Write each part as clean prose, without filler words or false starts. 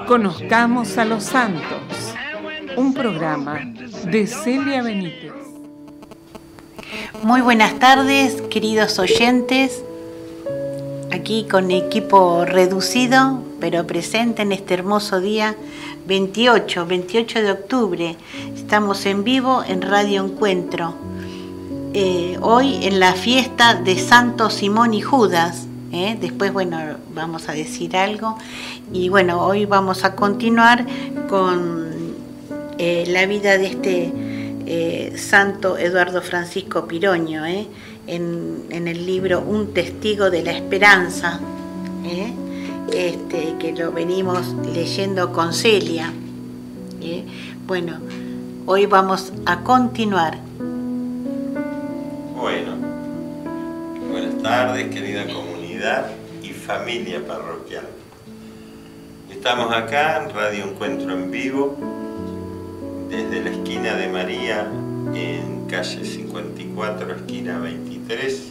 Conozcamos a los santos, un programa de Celia Benítez. Muy buenas tardes, queridos oyentes, aquí con equipo reducido, pero presente en este hermoso día 28 de octubre. Estamos en vivo en Radio Encuentro, hoy en la fiesta de Santo Simón y Judas. Después, bueno, vamos a decir algo. Y bueno, hoy vamos a continuar con la vida de este Santo Eduardo Francisco Piroño, en el libro Un testigo de la esperanza, que lo venimos leyendo con Celia. Bueno, hoy vamos a continuar. Bueno, buenas tardes, querida comunidad y familia parroquial. Estamos acá en Radio Encuentro en vivo, desde la esquina de María, en calle 54, esquina 23,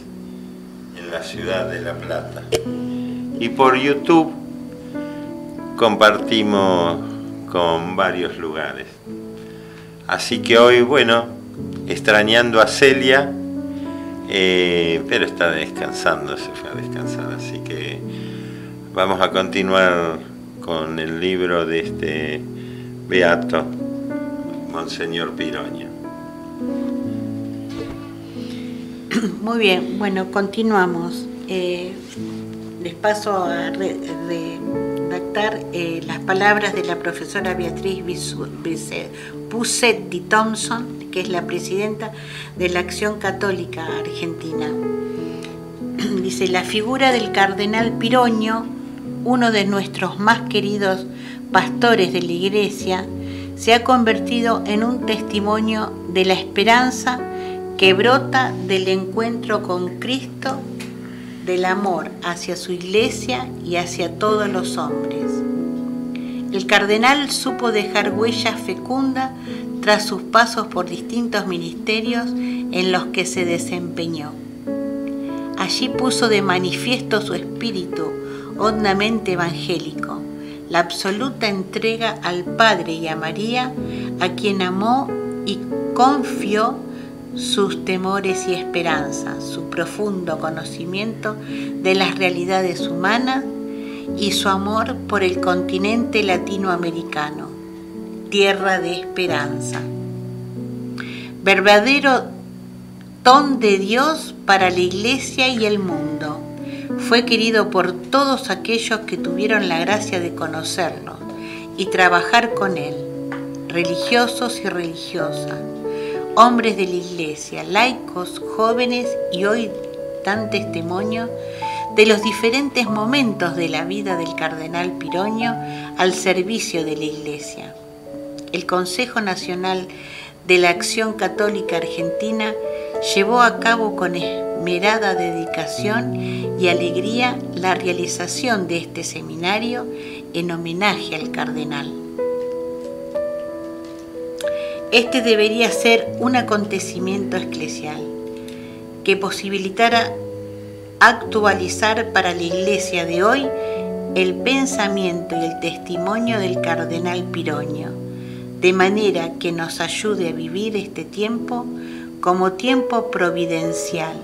en la ciudad de La Plata. Y por YouTube compartimos con varios lugares. Así que hoy, bueno, extrañando a Celia, pero está descansando, se fue a descansar, así que vamos a continuar con el libro de este beato, Monseñor Piroño. Muy bien, bueno, continuamos. Les paso a redactar las palabras de la profesora Beatriz Pusetti Thompson, que es la presidenta de la Acción Católica Argentina. Dice: la figura del cardenal Piroño, uno de nuestros más queridos pastores de la Iglesia, se ha convertido en un testimonio de la esperanza que brota del encuentro con Cristo, del amor hacia su Iglesia y hacia todos los hombres. El cardenal supo dejar huella fecunda tras sus pasos por distintos ministerios en los que se desempeñó. Allí puso de manifiesto su espíritu hondamente evangélico, la absoluta entrega al Padre y a María, a quien amó y confió sus temores y esperanzas, su profundo conocimiento de las realidades humanas y su amor por el continente latinoamericano, tierra de esperanza. Verdadero don de Dios para la Iglesia y el mundo. Fue querido por todos aquellos que tuvieron la gracia de conocerlo y trabajar con él, religiosos y religiosas, hombres de la Iglesia, laicos, jóvenes, y hoy dan testimonio de los diferentes momentos de la vida del cardenal Piroño al servicio de la Iglesia. El Consejo Nacional de la Acción Católica Argentina llevó a cabo con esmerada dedicación y alegría la realización de este seminario en homenaje al cardenal. Este debería ser un acontecimiento eclesial que posibilitara actualizar para la Iglesia de hoy el pensamiento y el testimonio del cardenal Piroño, de manera que nos ayude a vivir este tiempo como tiempo providencial,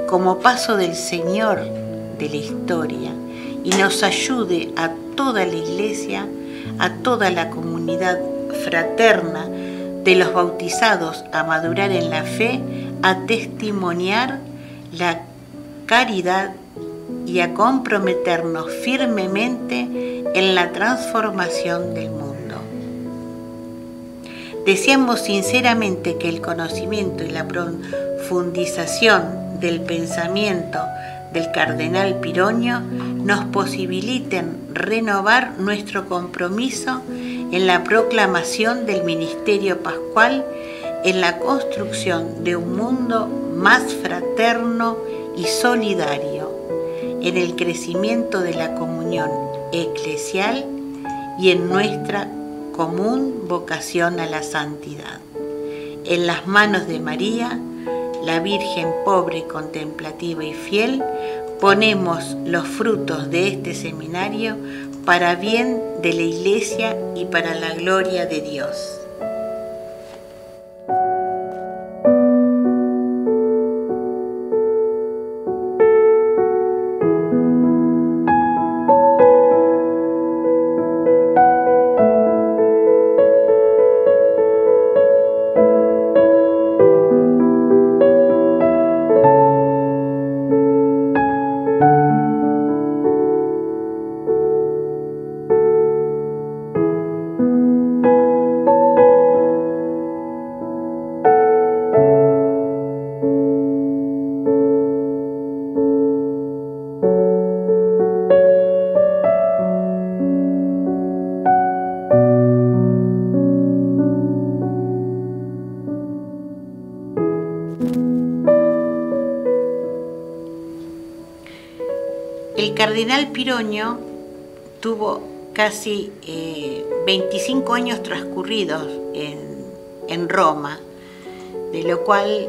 como paso del Señor de la historia, y nos ayude a toda la Iglesia, a toda la comunidad fraterna de los bautizados a madurar en la fe, a testimoniar la caridad y a comprometernos firmemente en la transformación del mundo. Deseamos sinceramente que el conocimiento y la profundización del pensamiento del cardenal Piroño nos posibiliten renovar nuestro compromiso en la proclamación del ministerio pascual, en la construcción de un mundo más fraterno y solidario, en el crecimiento de la comunión eclesial y en nuestra común vocación a la santidad. En las manos de María, la Virgen pobre, contemplativa y fiel, ponemos los frutos de este seminario para bien de la Iglesia y para la gloria de Dios. El cardenal Piroño tuvo casi 25 años transcurridos en Roma, de lo cual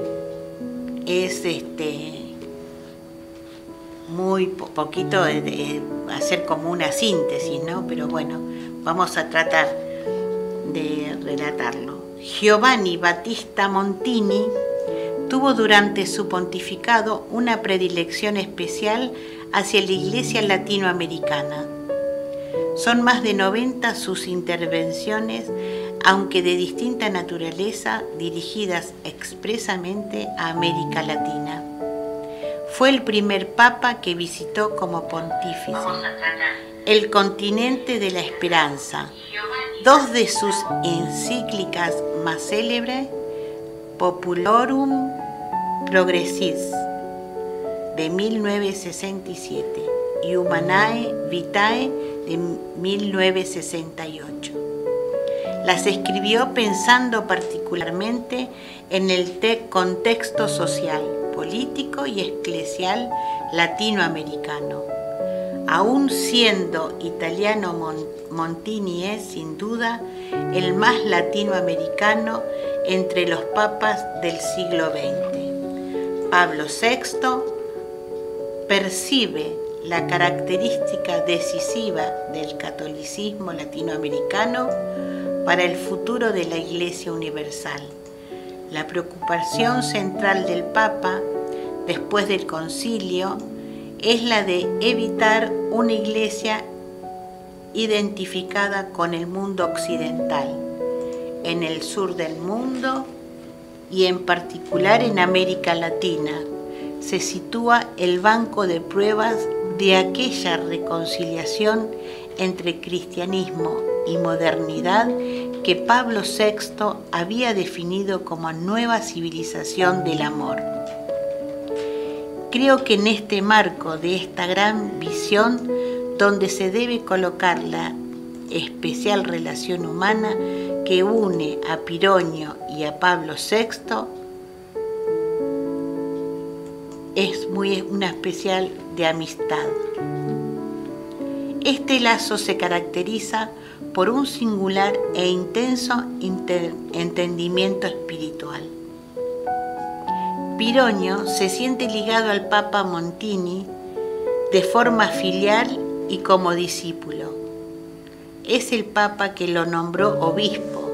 es muy poquito hacer como una síntesis, ¿no? Pero bueno, vamos a tratar de relatarlo. Giovanni Battista Montini tuvo durante su pontificado una predilección especial hacia la Iglesia latinoamericana. Son más de 90 sus intervenciones, aunque de distinta naturaleza, dirigidas expresamente a América Latina. Fue el primer papa que visitó como pontífice el continente de la esperanza. Dos de sus encíclicas más célebres, Populorum Progressis, de 1967, y Humanae Vitae, de 1968. Las escribió pensando particularmente en el contexto social, político y eclesial latinoamericano. Aún siendo italiano, Montini es, sin duda, el más latinoamericano entre los papas del siglo XX. Pablo VI percibe la característica decisiva del catolicismo latinoamericano para el futuro de la Iglesia Universal. La preocupación central del Papa, después del concilio, es la de evitar una Iglesia identificada con el mundo occidental, en el sur del mundo y en particular en América Latina. Se sitúa el banco de pruebas de aquella reconciliación entre cristianismo y modernidad que Pablo VI había definido como nueva civilización del amor. Creo que en este marco de esta gran visión, donde se debe colocar la especial relación humana que une a Piroño y a Pablo VI, es una especial de amistad. Este lazo se caracteriza por un singular e intenso entendimiento espiritual. Piroño se siente ligado al Papa Montini de forma filial y como discípulo. Es el Papa que lo nombró obispo,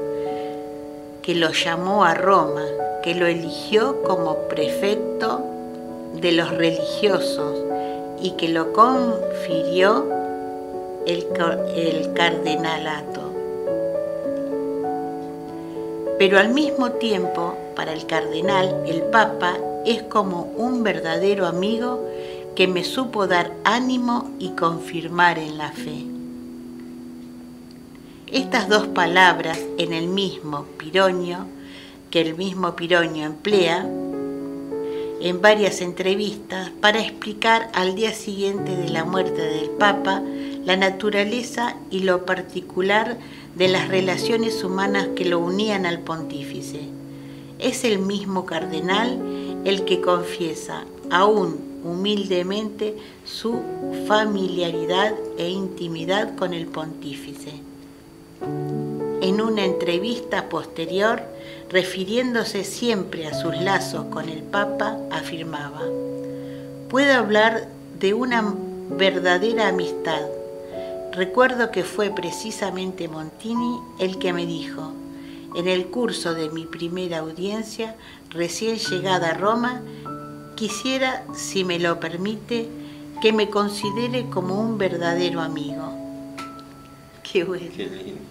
que lo llamó a Roma, que lo eligió como prefecto de los religiosos y que lo confirió el cardenalato. Pero al mismo tiempo, para el cardenal, el Papa es como un verdadero amigo que me supo dar ánimo y confirmar en la fe. Estas dos palabras en el mismo Piroño, que el mismo Piroño emplea en varias entrevistas para explicar al día siguiente de la muerte del Papa la naturaleza y lo particular de las relaciones humanas que lo unían al pontífice. Es el mismo cardenal el que confiesa, aún humildemente, su familiaridad e intimidad con el pontífice. En una entrevista posterior, refiriéndose siempre a sus lazos con el Papa, afirmaba: «Puedo hablar de una verdadera amistad, Recuerdo que fue precisamente Montini el que me dijo, en el curso de mi primera audiencia, recién llegada a Roma, quisiera, si me lo permite, que me considere como un verdadero amigo. Qué bueno. Qué lindo.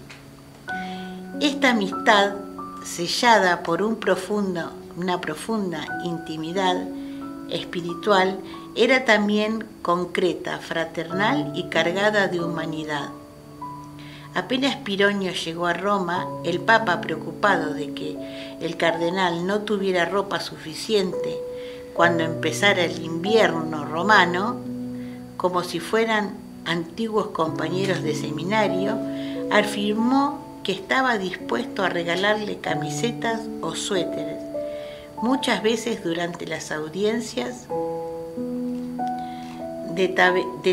Esta amistad, sellada por una profunda intimidad espiritual, era también concreta, fraternal y cargada de humanidad. Apenas Pironio llegó a Roma, el Papa, preocupado de que el cardenal no tuviera ropa suficiente cuando empezara el invierno romano, como si fueran antiguos compañeros de seminario, afirmó que estaba dispuesto a regalarle camisetas o suéteres. Muchas veces durante las audiencias de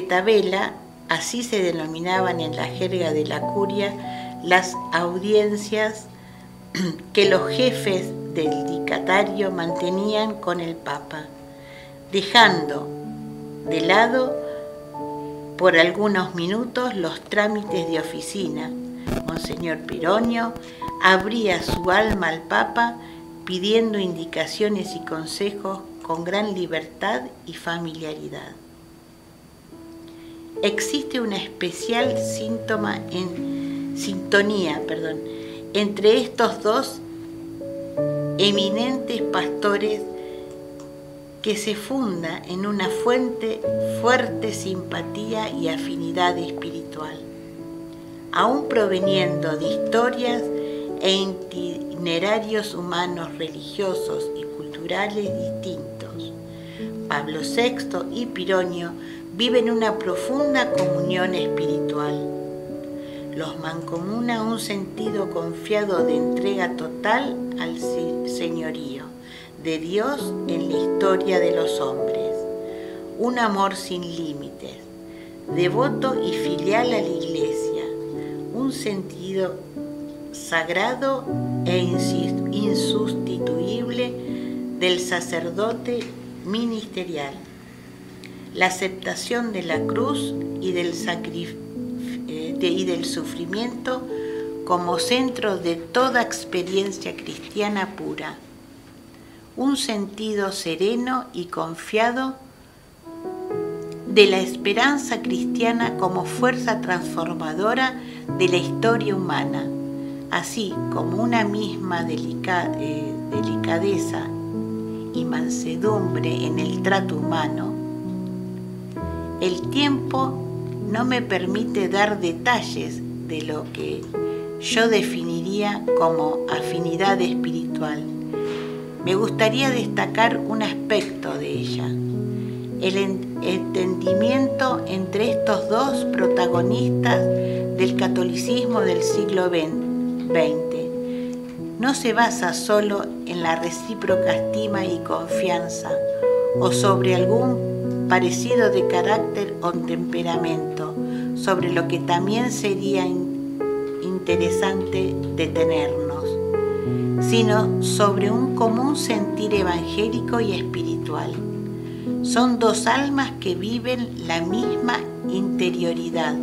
tabela, así se denominaban en la jerga de la curia, las audiencias que los jefes del dicatario mantenían con el Papa, dejando de lado por algunos minutos los trámites de oficina. Monseñor Pironio abría su alma al Papa pidiendo indicaciones y consejos con gran libertad y familiaridad. Existe una especial sintonía entre estos dos eminentes pastores que se funda en una fuerte simpatía y afinidad espiritual, aún proveniendo de historias e itinerarios humanos, religiosos y culturales distintos. Pablo VI y Pironio viven una profunda comunión espiritual. Los mancomuna un sentido confiado de entrega total al señorío de Dios en la historia de los hombres, un amor sin límites, devoto y filial a la Iglesia, un sentido sagrado e insustituible del sacerdote ministerial, la aceptación de la cruz y del sufrimiento como centro de toda experiencia cristiana pura, un sentido sereno y confiado de la esperanza cristiana como fuerza transformadora de la historia humana, así como una misma delicadeza y mansedumbre en el trato humano. El tiempo no me permite dar detalles de lo que yo definiría como afinidad espiritual. Me gustaría destacar un aspecto de ella: el entendimiento entre estos dos protagonistas del catolicismo del siglo XX. No se basa solo en la recíproca estima y confianza o sobre algún parecido de carácter o temperamento, sobre lo que también sería interesante detenernos, sino sobre un común sentir evangélico y espiritual. Son dos almas que viven la misma interioridad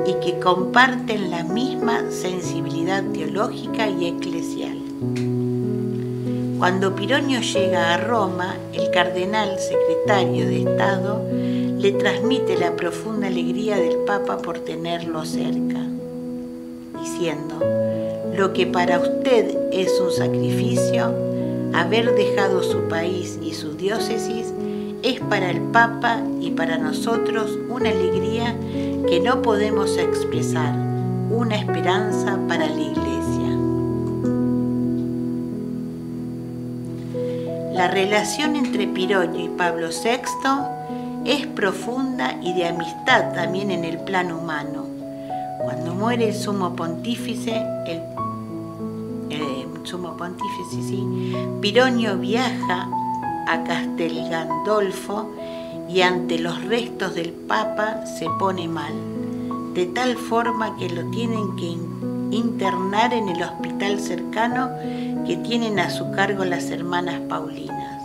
y que comparten la misma sensibilidad teológica y eclesial. Cuando Pironio llega a Roma, el cardenal secretario de Estado le transmite la profunda alegría del Papa por tenerlo cerca, diciendo: lo que para usted es un sacrificio, haber dejado su país y su diócesis, es para el Papa y para nosotros una alegría que no podemos expresar, una esperanza para la Iglesia. La relación entre Pironio y Pablo VI es profunda y de amistad también en el plano humano. Cuando muere el sumo pontífice, Pironio viaja a Castel Gandolfo y ante los restos del Papa se pone mal, de tal forma que lo tienen que internar en el hospital cercano que tienen a su cargo las hermanas Paulinas.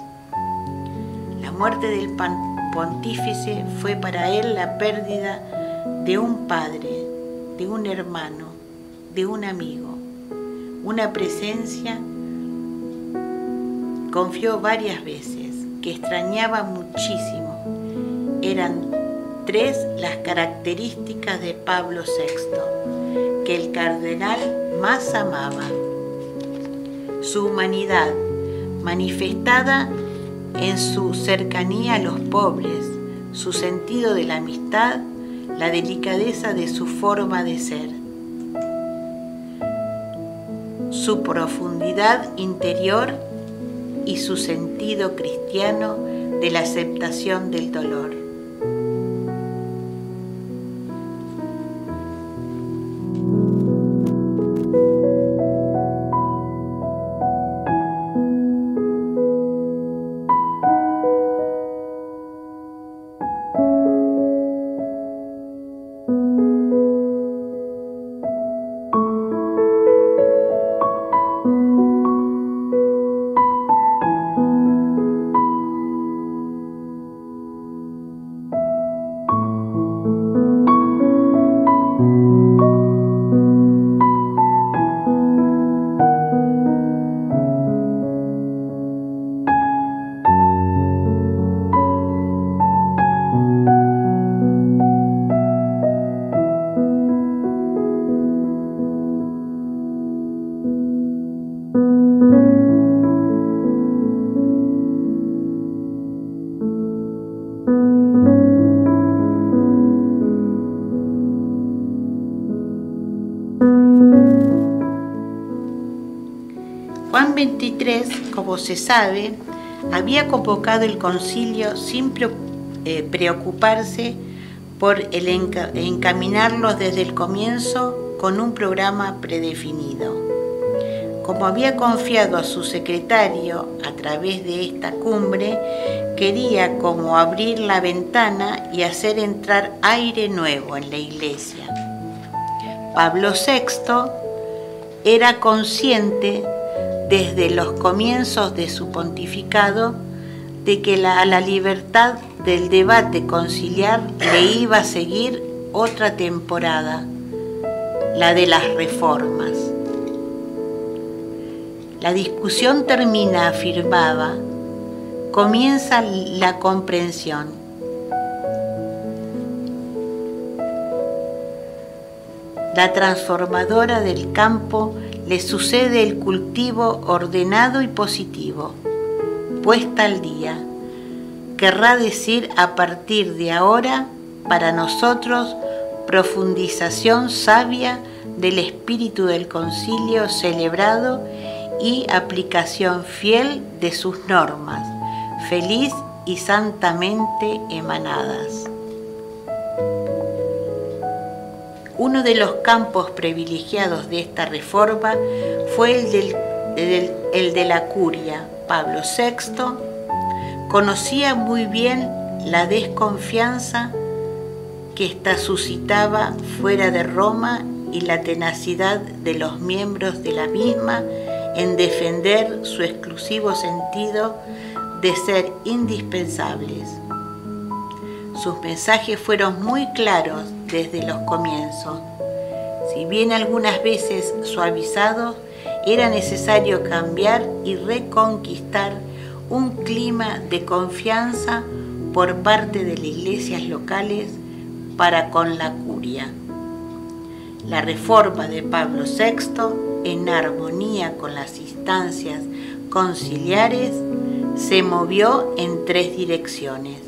La muerte del pontífice fue para él la pérdida de un padre, de un hermano, de un amigo, una presencia. Confió varias veces que extrañaba muchísimo. Eran 3 las características de Pablo VI que el cardenal más amaba: su humanidad, manifestada en su cercanía a los pobres, su sentido de la amistad, la delicadeza de su forma de ser, su profundidad interior y su sentido cristiano de la aceptación del dolor. Juan XXIII, como se sabe, había convocado el concilio sin preocuparse por encaminarlos desde el comienzo con un programa predefinido. Como había confiado a su secretario a través de esta cumbre, quería como abrir la ventana y hacer entrar aire nuevo en la Iglesia. Pablo VI era consciente desde los comienzos de su pontificado de que a la libertad del debate conciliar le iba a seguir otra temporada, la de las reformas. La discusión termina, afirmaba, comienza la comprensión. La transformadora del campo le sucede el cultivo ordenado y positivo, puesta al día. Querrá decir a partir de ahora, para nosotros, profundización sabia del espíritu del concilio celebrado y aplicación fiel de sus normas, feliz y santamente emanadas. Uno de los campos privilegiados de esta reforma fue el de la curia. Pablo VI conocía muy bien la desconfianza que ésta suscitaba fuera de Roma y la tenacidad de los miembros de la misma en defender su exclusivo sentido de ser indispensables. Sus mensajes fueron muy claros desde los comienzos. Si bien algunas veces suavizados, era necesario cambiar y reconquistar un clima de confianza por parte de las iglesias locales para con la curia. La reforma de Pablo VI, en armonía con las instancias conciliares, se movió en 3 direcciones.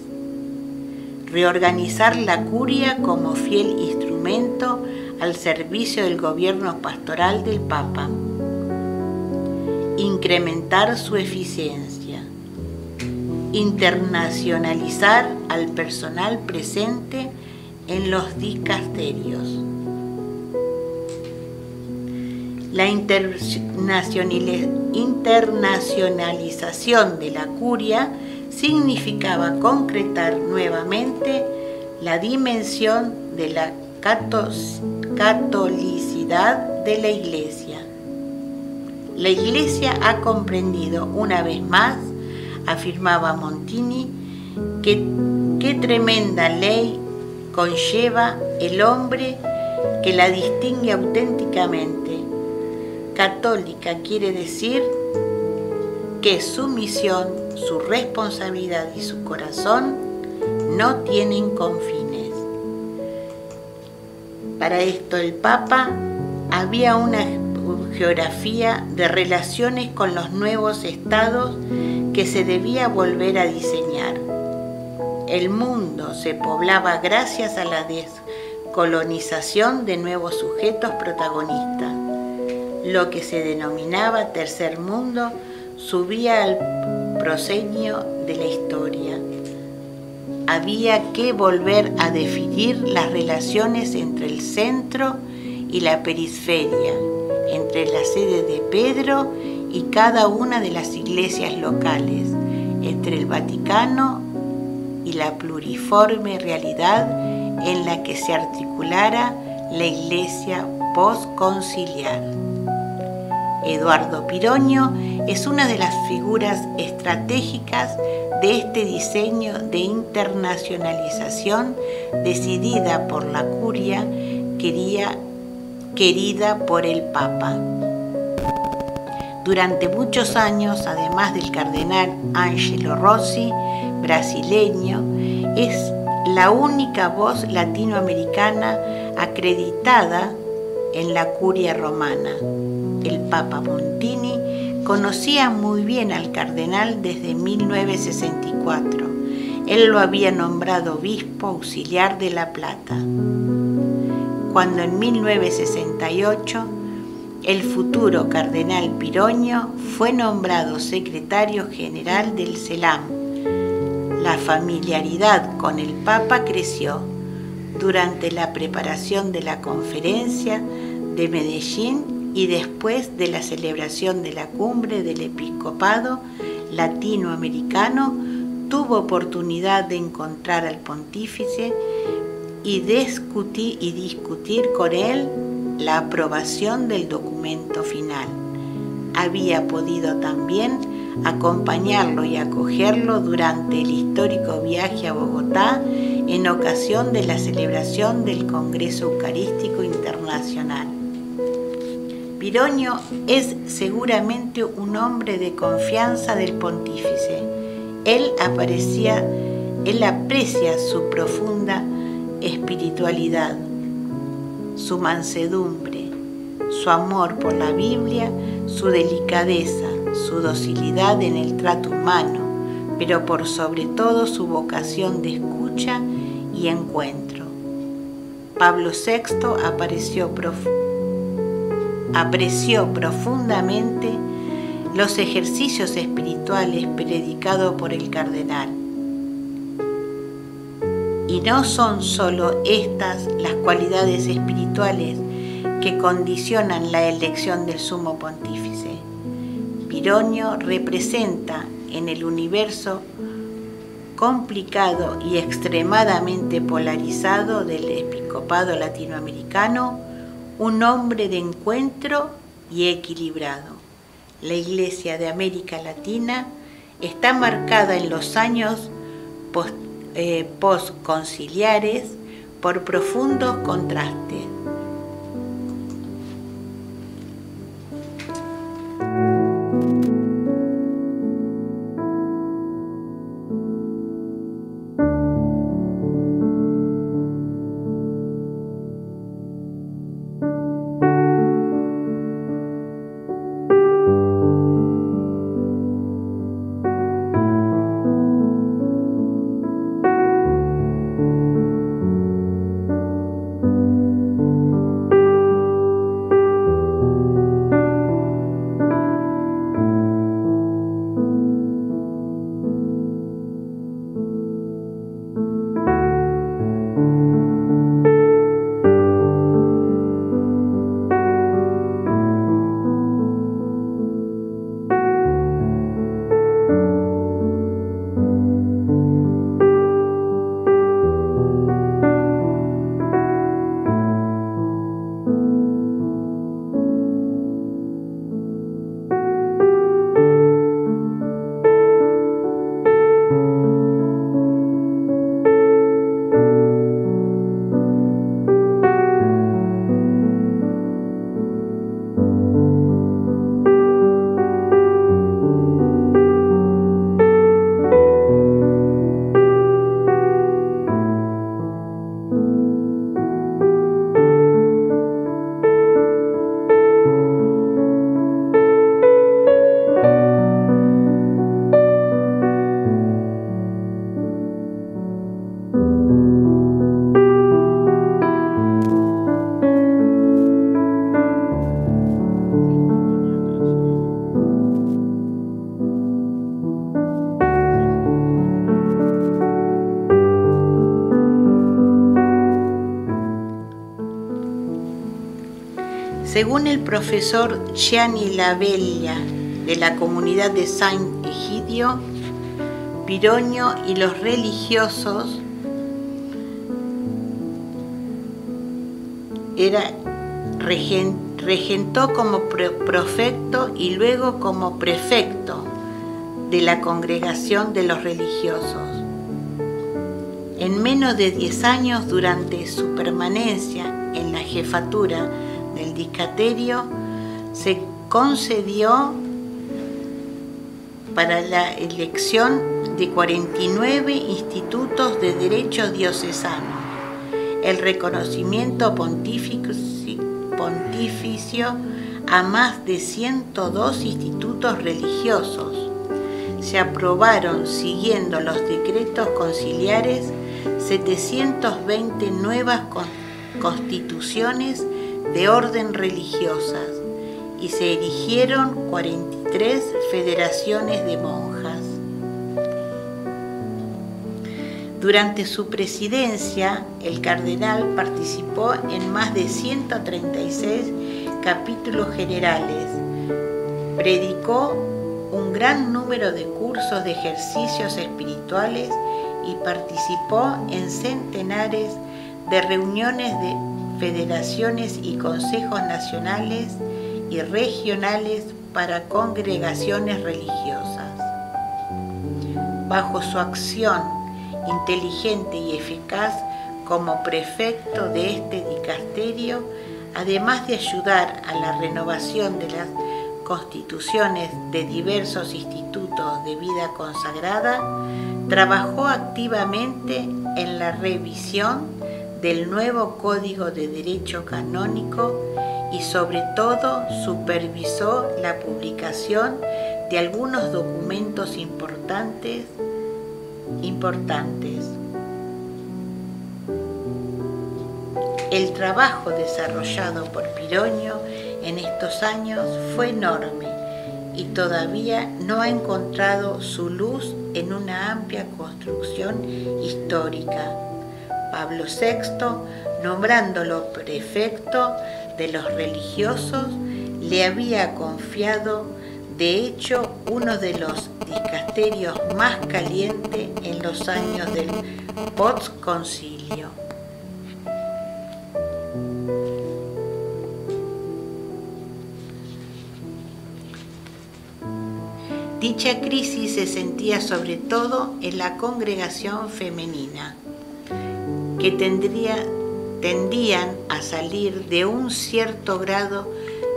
Reorganizar la curia como fiel instrumento al servicio del gobierno pastoral del Papa. Incrementar su eficiencia. Internacionalizar al personal presente en los dicasterios. La internacionalización de la curia significaba concretar nuevamente la dimensión de la catolicidad de la Iglesia. La Iglesia ha comprendido una vez más, afirmaba Montini, que qué tremenda ley conlleva el hombre que la distingue auténticamente. Católica quiere decir que su misión, su responsabilidad y su corazón no tienen confines. Para esto el Papa había una geografía de relaciones con los nuevos estados que se debía volver a diseñar. El mundo se poblaba gracias a la descolonización de nuevos sujetos protagonistas. Lo que se denominaba tercer mundo subía al proscenio de la historia. Había que volver a definir las relaciones entre el centro y la periferia, entre la sede de Pedro y cada una de las iglesias locales, entre el Vaticano y la pluriforme realidad en la que se articulara la iglesia postconciliar. Eduardo Piroño es una de las figuras estratégicas de este diseño de internacionalización decidida por la curia, querida por el Papa. Durante muchos años, además del cardenal Angelo Rossi, brasileño, es la única voz latinoamericana acreditada en la curia romana. El Papa Montini conocía muy bien al cardenal desde 1964. Él lo había nombrado obispo auxiliar de La Plata. Cuando en 1968 el futuro cardenal Piroño fue nombrado secretario general del CELAM, la familiaridad con el Papa creció durante la preparación de la conferencia de Medellín y después de la celebración de la cumbre del episcopado latinoamericano. Tuvo oportunidad de encontrar al pontífice y discutir con él la aprobación del documento final. Había podido también acompañarlo y acogerlo durante el histórico viaje a Bogotá en ocasión de la celebración del Congreso Eucarístico Internacional. Piroño es seguramente un hombre de confianza del pontífice. Él aprecia su profunda espiritualidad, su mansedumbre, su amor por la Biblia, su delicadeza, su docilidad en el trato humano, pero por sobre todo su vocación de escucha y encuentro. Pablo VI apreció profundamente los ejercicios espirituales predicados por el cardenal. Y no son solo estas las cualidades espirituales que condicionan la elección del sumo pontífice. Piroño representa en el universo complicado y extremadamente polarizado del episcopado latinoamericano un hombre de encuentro y equilibrado. La Iglesia de América Latina está marcada en los años postconciliares por profundos contrastes. Según el profesor Gianni Laveglia de la comunidad de Sant'Egidio, Pironio y los religiosos regentó como prefecto y luego como prefecto de la congregación de los religiosos. En menos de 10 años, durante su permanencia en la jefatura del dicasterio, se concedió para la elección de 49 institutos de derecho diocesano, el reconocimiento pontificio a más de 102 institutos religiosos. Se aprobaron, siguiendo los decretos conciliares, 720 nuevas constituciones de orden religiosas y se erigieron 43 federaciones de monjas. Durante su presidencia, el cardenal participó en más de 136 capítulos generales, predicó un gran número de cursos de ejercicios espirituales y participó en centenares de reuniones de federaciones y consejos nacionales y regionales para congregaciones religiosas. Bajo su acción inteligente y eficaz como prefecto de este dicasterio, además de ayudar a la renovación de las constituciones de diversos institutos de vida consagrada, trabajó activamente en la revisión del nuevo Código de Derecho Canónico y sobre todo supervisó la publicación de algunos documentos importantes. El trabajo desarrollado por Pironio en estos años fue enorme y todavía no ha encontrado su luz en una amplia construcción histórica. Pablo VI, nombrándolo prefecto de los religiosos, le había confiado, de hecho, uno de los dicasterios más calientes en los años del postconcilio. Dicha crisis se sentía sobre todo en la congregación femenina, que tendían a salir de un cierto grado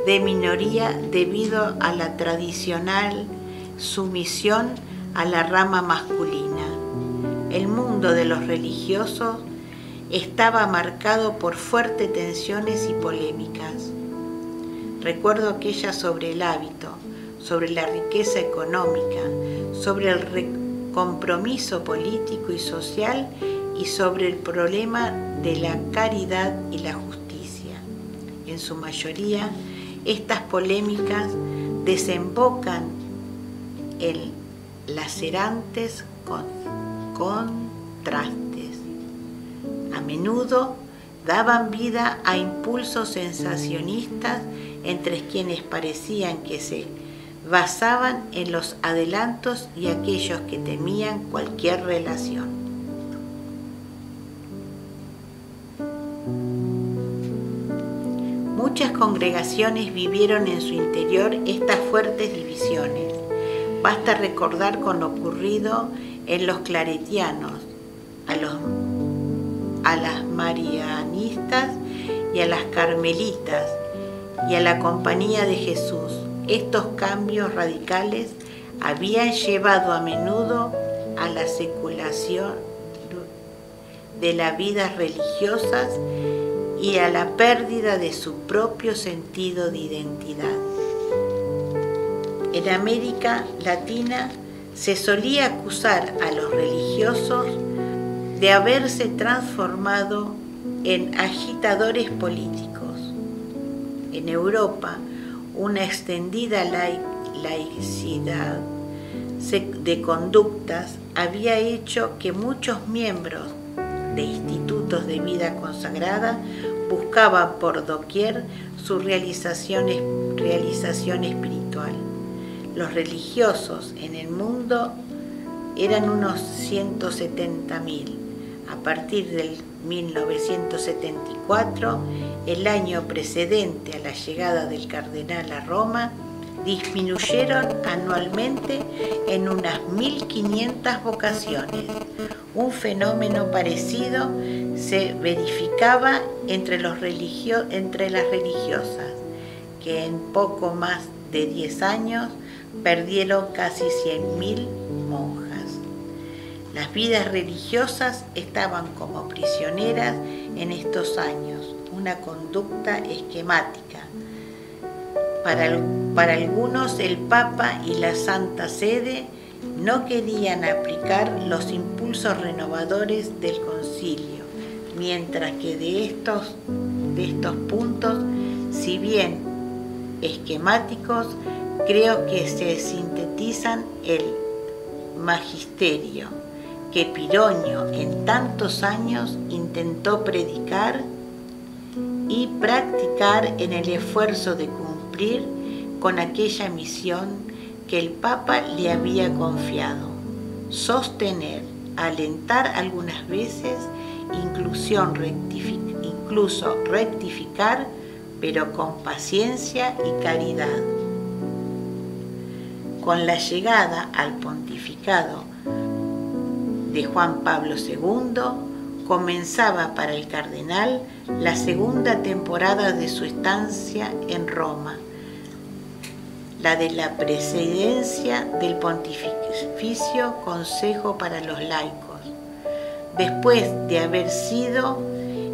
de minoría debido a la tradicional sumisión a la rama masculina. El mundo de los religiosos estaba marcado por fuertes tensiones y polémicas. Recuerdo aquellas sobre el hábito, sobre la riqueza económica, sobre el compromiso político y social y sobre el problema de la caridad y la justicia. En su mayoría, estas polémicas desembocan en lacerantes contrastes. A menudo daban vida a impulsos sensacionistas entre quienes parecían que se basaban en los adelantos y aquellos que temían cualquier relación. Muchas congregaciones vivieron en su interior estas fuertes divisiones. Basta recordar con lo ocurrido en los claretianos, a las marianistas y a las carmelitas y a la Compañía de Jesús. Estos cambios radicales habían llevado a menudo a la seculación de las vidas religiosas y a la pérdida de su propio sentido de identidad. En América Latina se solía acusar a los religiosos de haberse transformado en agitadores políticos. En Europa, una extendida laicidad de conductas había hecho que muchos miembros de institutos de vida consagrada buscaba por doquier su realización espiritual. Los religiosos en el mundo eran unos 170.000. A partir del 1974, el año precedente a la llegada del cardenal a Roma, disminuyeron anualmente en unas 1.500 vocaciones. Un fenómeno parecido se verificaba entre las religiosas, que en poco más de 10 años perdieron casi 100.000 monjas. Las vidas religiosas estaban como prisioneras en estos años, una conducta esquemática. Para algunos, el Papa y la Santa Sede no querían aplicar los impulsos renovadores del concilio, mientras que de estos puntos, si bien esquemáticos, creo que se sintetizan el magisterio que Pironio en tantos años intentó predicar y practicar en el esfuerzo de cumplir con aquella misión que el Papa le había confiado: sostener, alentar algunas veces, incluso rectificar, pero con paciencia y caridad. Con la llegada al pontificado de Juan Pablo II, comenzaba para el cardenal la segunda temporada de su estancia en Roma, la de la presidencia del Pontificio Consejo para los Laicos, después de haber sido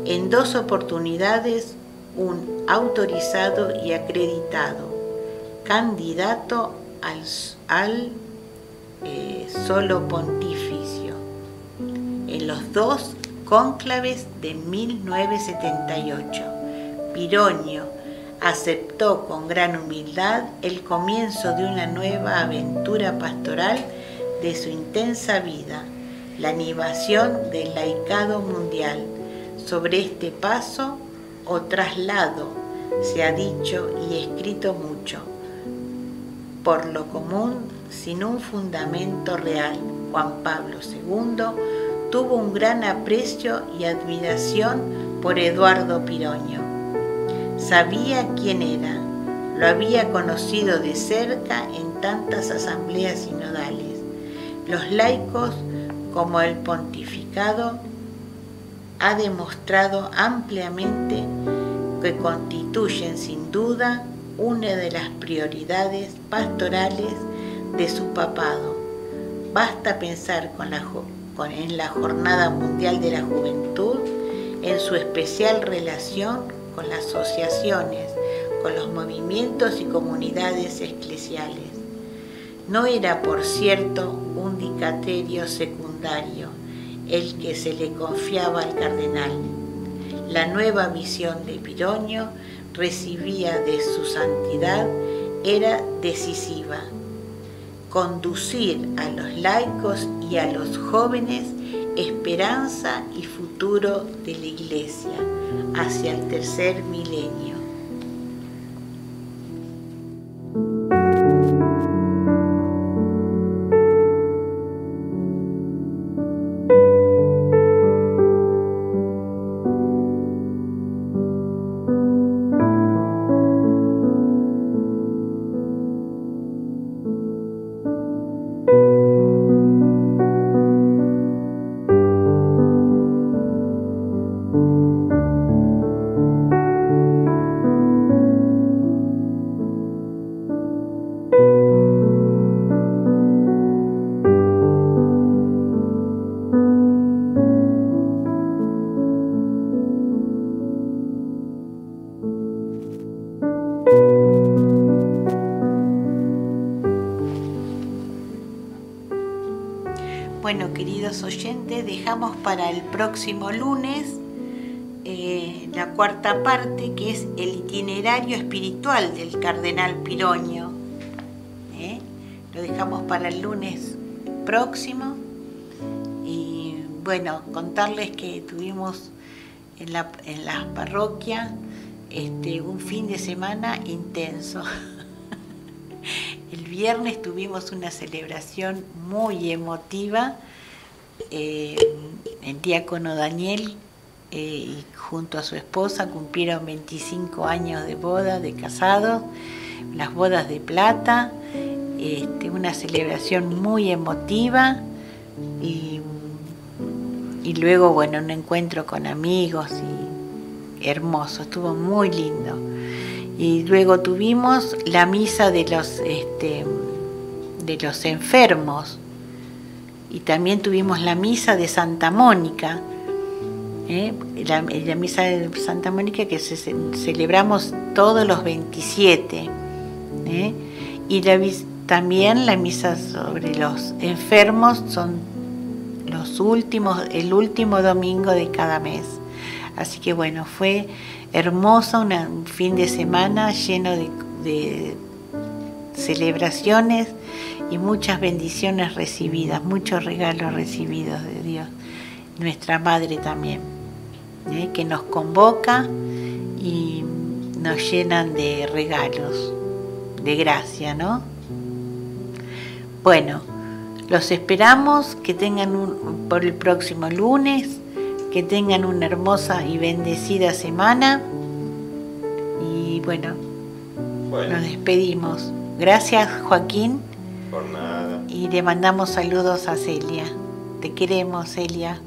en 2 oportunidades un autorizado y acreditado candidato al solo pontificio en los 2 cónclaves de 1978. Pironio aceptó con gran humildad el comienzo de una nueva aventura pastoral de su intensa vida, la animación del laicado mundial. Sobre este paso o traslado se ha dicho y escrito mucho. Por lo común, sin un fundamento real, Juan Pablo II tuvo un gran aprecio y admiración por Eduardo Pironio. Sabía quién era, lo había conocido de cerca en tantas asambleas sinodales. Los laicos, como el pontificado, ha demostrado ampliamente que constituyen sin duda una de las prioridades pastorales de su papado. Basta pensar en la Jornada Mundial de la Juventud, en su especial relación con las asociaciones, con los movimientos y comunidades eclesiales. No era, por cierto, un dicasterio secundario el que se le confiaba al cardenal. La nueva misión de Pironio, recibida de su santidad, era decisiva: conducir a los laicos y a los jóvenes esperanza y futuro de la Iglesia hacia el tercer milenio. Bueno, queridos oyentes, dejamos para el próximo lunes la cuarta parte, que es el itinerario espiritual del cardenal Pironio. Lo dejamos para el lunes próximo. Y bueno, contarles que tuvimos en la parroquia, un fin de semana intenso. El viernes tuvimos una celebración muy emotiva. El diácono Daniel y junto a su esposa cumplieron 25 años de boda, de casados, las bodas de plata, una celebración muy emotiva y luego, bueno, un encuentro con amigos y hermoso, estuvo muy lindo. Y luego tuvimos la misa de los enfermos y también tuvimos la misa de Santa Mónica, la misa de Santa Mónica que celebramos todos los 27, y también la misa sobre los enfermos son el último domingo de cada mes. Así que bueno, fue hermoso, un fin de semana lleno de celebraciones y muchas bendiciones recibidas, muchos regalos recibidos de Dios. Nuestra Madre también, que nos convoca y nos llenan de regalos, de gracia, ¿no? Bueno, los esperamos, que tengan por el próximo lunes, que tengan una hermosa y bendecida semana. Y bueno, nos despedimos. Gracias, Joaquín. Por nada. Y le mandamos saludos a Celia. Te queremos, Celia.